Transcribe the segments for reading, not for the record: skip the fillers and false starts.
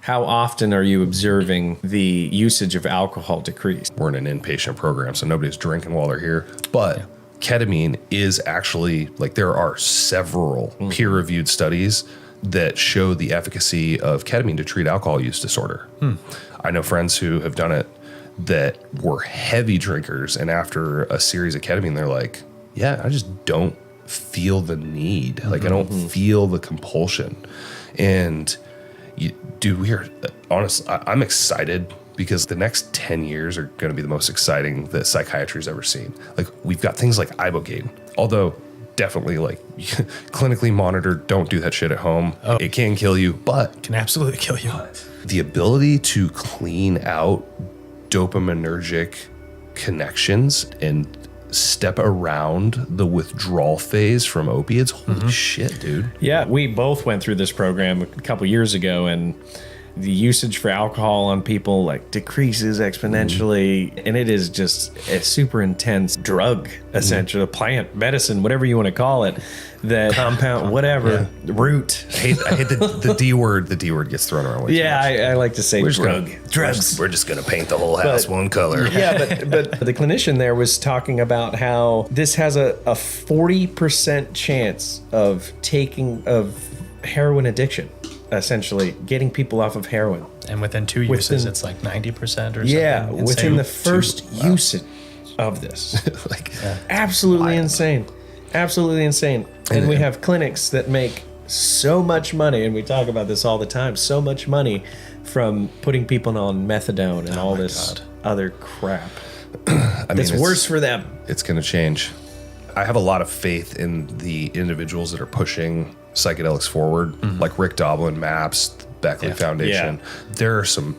How often are you observing the usage of alcohol decrease? We're in an inpatient program, so nobody's drinking while they're here. But ketamine is actually, like, there are several peer-reviewed studies that show the efficacy of ketamine to treat alcohol use disorder. I know friends who have done it that were heavy drinkers, and after a series of ketamine, they're like, yeah, I just don't feel the need. Like, I don't feel the compulsion. And honestly, I'm excited because the next 10 years are going to be the most exciting that psychiatry's ever seen. Like, we've got things like Ibogiaine, although definitely, like, clinically monitored, don't do that shit at home. It can kill you, but Can absolutely kill you. the ability to clean out dopaminergic connections and step around the withdrawal phase from opiates. Holy shit, dude. Yeah, we both went through this program a couple years ago, and the usage for alcohol on people like decreases exponentially, and it is just a super intense drug, essentially, a plant, medicine, whatever you want to call it, that compound, whatever, root. I hate the D word. The D word gets thrown around way too Yeah, much. I like to say drug. Drugs. We're just going to paint the whole house one color. Yeah, but the clinician there was talking about how this has a 40% chance of heroin addiction, essentially getting people off of heroin. And within 2 uses, it's like 90% or something. Yeah, insane. within the first usage of this. Absolutely insane. Absolutely insane. And we have clinics that make so much money, and we talk about this all the time, so much money from putting people on methadone and all this other crap. It's worse for them. It's going to change. I have a lot of faith in the individuals that are pushing psychedelics forward, like Rick Doblin, MAPS, the Beckley Foundation. There are some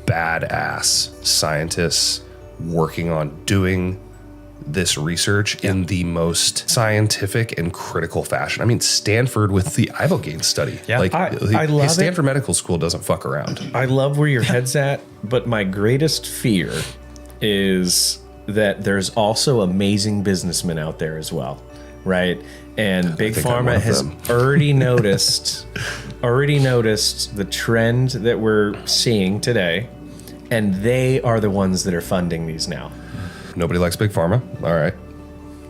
badass scientists working on doing this research in the most scientific and critical fashion. I mean, Stanford with the Ibogaine study. Yeah. I love Stanford Medical School doesn't fuck around. I love where your head's at, but my greatest fear is that there's also amazing businessmen out there as well, right? And Big Pharma has already noticed the trend that we're seeing today, and they are the ones that are funding these now. Nobody likes Big Pharma. All right.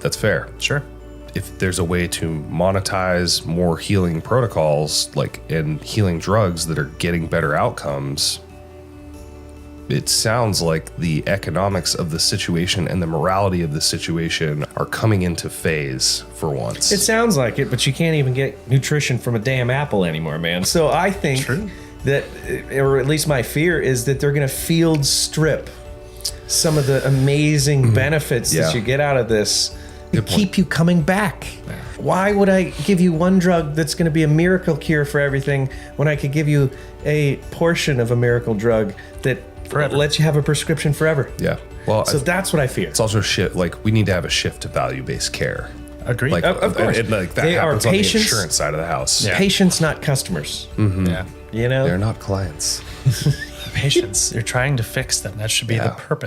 That's fair. Sure. If there's a way to monetize more healing protocols, like in healing drugs that are getting better outcomes, it sounds like the economics of the situation and the morality of the situation are coming into phase for once. It sounds like it, but you can't even get nutrition from a damn apple anymore, man. So I think that, or at least my fear is that they're going to field strip some of the amazing benefits that you get out of this to keep you coming back. Yeah. Why would I give you one drug that's going to be a miracle cure for everything when I could give you a portion of a miracle drug that lets you have a prescription forever? Yeah. Well, so that's what I fear. It's also like we need to have a shift to value-based care. Agreed. Like, of course. That they are happens patients, on the insurance side of the house. Yeah. Patients, not customers. Yeah. You know? They're not clients. Patients. You're trying to fix them. That should be the purpose.